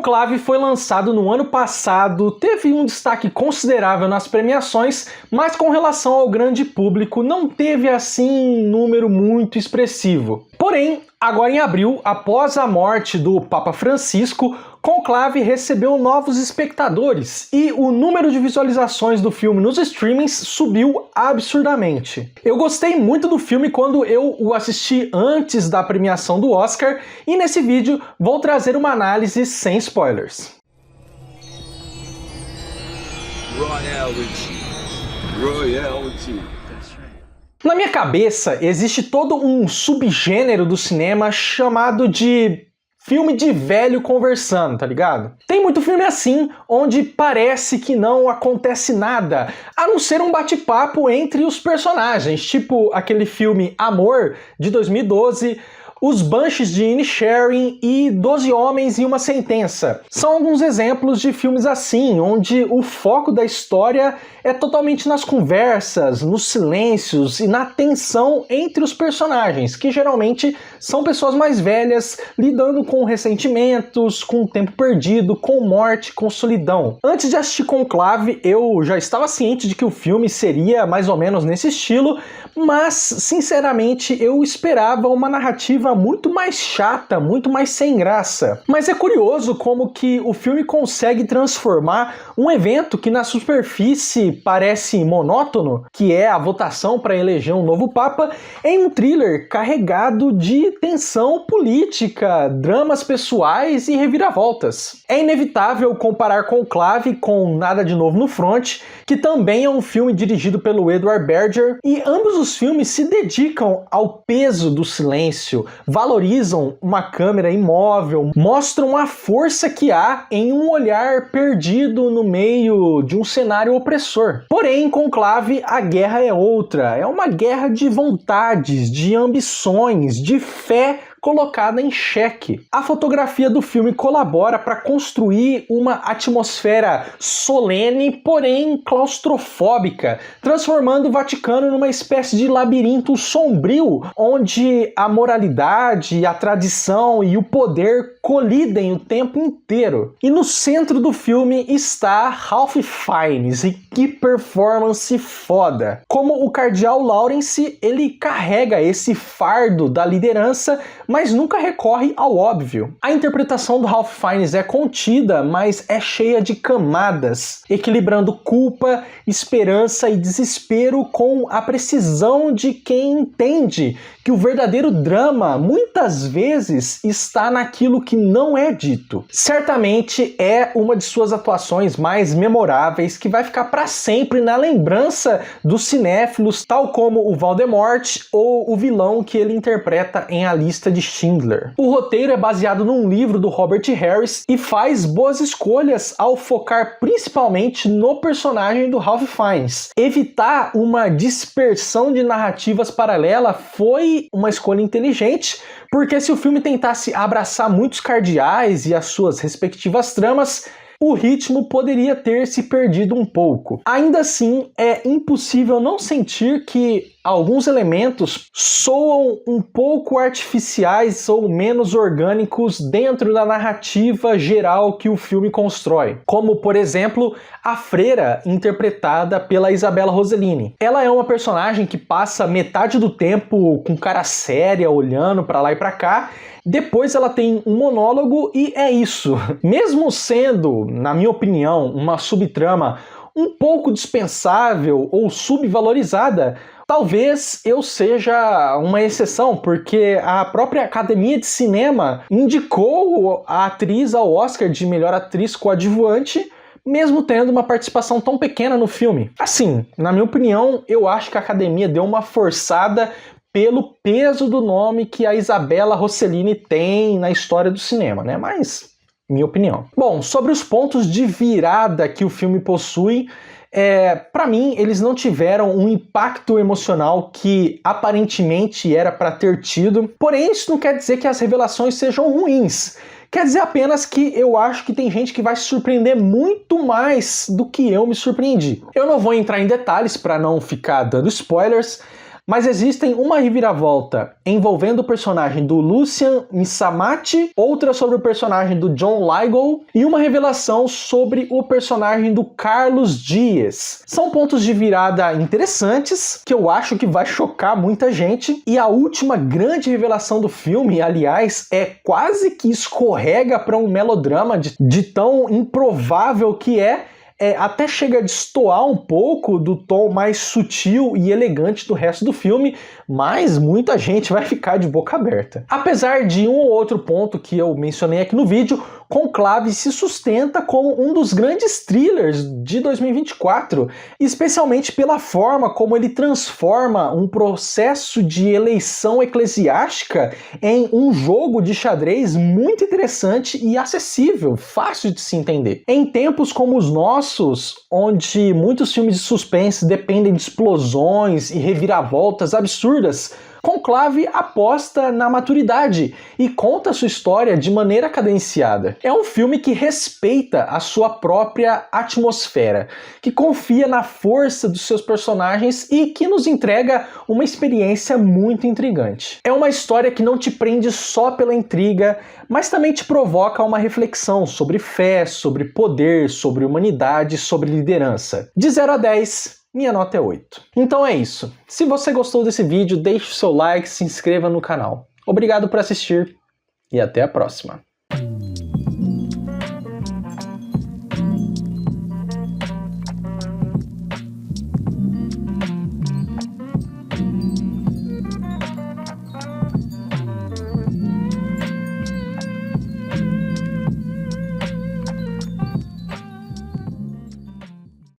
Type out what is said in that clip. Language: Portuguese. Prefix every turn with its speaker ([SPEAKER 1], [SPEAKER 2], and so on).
[SPEAKER 1] Conclave foi lançado no ano passado, teve um destaque considerável nas premiações, mas com relação ao grande público não teve assim um número muito expressivo. Porém, agora em abril, após a morte do Papa Francisco, Conclave recebeu novos espectadores e o número de visualizações do filme nos streamings subiu absurdamente. Eu gostei muito do filme quando eu o assisti antes da premiação do Oscar e nesse vídeo vou trazer uma análise sem spoilers.
[SPEAKER 2] Royalty.
[SPEAKER 1] Na minha cabeça existe todo um subgênero do cinema chamado de filme de velho conversando, tá ligado? Tem muito filme assim, onde parece que não acontece nada, a não ser um bate-papo entre os personagens, tipo aquele filme Amor, de 2012, Os Banshees de Inisherin e 12 Homens e uma Sentença. São alguns exemplos de filmes assim, onde o foco da história é totalmente nas conversas, nos silêncios e na tensão entre os personagens, que geralmente são pessoas mais velhas, lidando com ressentimentos, com o tempo perdido, com morte, com solidão. Antes de assistir Conclave, eu já estava ciente de que o filme seria mais ou menos nesse estilo, mas, sinceramente, eu esperava uma narrativa muito mais chata, muito mais sem graça. Mas é curioso como que o filme consegue transformar um evento que na superfície parece monótono, que é a votação para eleger um novo Papa, em um thriller carregado de tensão política, dramas pessoais e reviravoltas. É inevitável comparar Conclave com Nada de Novo no Front, que também é um filme dirigido pelo Edward Berger, e ambos os filmes se dedicam ao peso do silêncio, valorizam uma câmera imóvel, mostram a força que há em um olhar perdido no meio de um cenário opressor. Porém, em Conclave, a guerra é outra, é uma guerra de vontades, de ambições, de fé colocada em xeque. A fotografia do filme colabora para construir uma atmosfera solene, porém claustrofóbica, transformando o Vaticano numa espécie de labirinto sombrio, onde a moralidade, a tradição e o poder colidem o tempo inteiro. E no centro do filme está Ralph Fiennes, e que performance foda! Como o Cardeal Laurence, ele carrega esse fardo da liderança, mas nunca recorre ao óbvio. A interpretação do Ralph Fiennes é contida, mas é cheia de camadas, equilibrando culpa, esperança e desespero com a precisão de quem entende que o verdadeiro drama, muitas vezes, está naquilo que não é dito. Certamente é uma de suas atuações mais memoráveis, que vai ficar para sempre na lembrança dos cinéfilos, tal como o Voldemort ou o vilão que ele interpreta em A Lista de Schindler. O roteiro é baseado num livro do Robert Harris e faz boas escolhas ao focar principalmente no personagem do Ralph Fiennes. Evitar uma dispersão de narrativas paralela foi uma escolha inteligente, porque se o filme tentasse abraçar muitos cardeais e as suas respectivas tramas, o ritmo poderia ter se perdido um pouco. Ainda assim, é impossível não sentir que alguns elementos soam um pouco artificiais ou menos orgânicos dentro da narrativa geral que o filme constrói. Como, por exemplo, a freira interpretada pela Isabella Rossellini. Ela é uma personagem que passa metade do tempo com cara séria, olhando para lá e para cá. Depois ela tem um monólogo e é isso. Mesmo sendo, na minha opinião, uma subtrama um pouco dispensável ou subvalorizada, talvez eu seja uma exceção, porque a própria Academia de Cinema indicou a atriz ao Oscar de melhor atriz coadjuvante, mesmo tendo uma participação tão pequena no filme. Assim, na minha opinião, eu acho que a Academia deu uma forçada pelo peso do nome que a Isabella Rossellini tem na história do cinema, né? Mas, minha opinião. Bom, sobre os pontos de virada que o filme possui, para mim, eles não tiveram um impacto emocional que aparentemente era para ter tido. Porém, isso não quer dizer que as revelações sejam ruins. Quer dizer apenas que eu acho que tem gente que vai se surpreender muito mais do que eu me surpreendi. Eu não vou entrar em detalhes para não ficar dando spoilers, Mas existem uma reviravolta envolvendo o personagem do Lucian Msamati, outra sobre o personagem do John Lithgow e uma revelação sobre o personagem do Carlos Dias. São pontos de virada interessantes, que eu acho que vai chocar muita gente, e a última grande revelação do filme, aliás, é quase que escorrega para um melodrama de tão improvável que até chega a destoar um pouco do tom mais sutil e elegante do resto do filme, mas muita gente vai ficar de boca aberta. Apesar de um ou outro ponto que eu mencionei aqui no vídeo, Conclave se sustenta como um dos grandes thrillers de 2024, especialmente pela forma como ele transforma um processo de eleição eclesiástica em um jogo de xadrez muito interessante e acessível, fácil de se entender. Em tempos como os nossos, onde muitos filmes de suspense dependem de explosões e reviravoltas absurdas, Conclave aposta na maturidade e conta sua história de maneira cadenciada. É um filme que respeita a sua própria atmosfera, que confia na força dos seus personagens e que nos entrega uma experiência muito intrigante. É uma história que não te prende só pela intriga, mas também te provoca uma reflexão sobre fé, sobre poder, sobre humanidade, sobre liderança. De 0 a 10, minha nota é 8. Então é isso. Se você gostou desse vídeo, deixe o seu like, se inscreva no canal. Obrigado por assistir e até a próxima.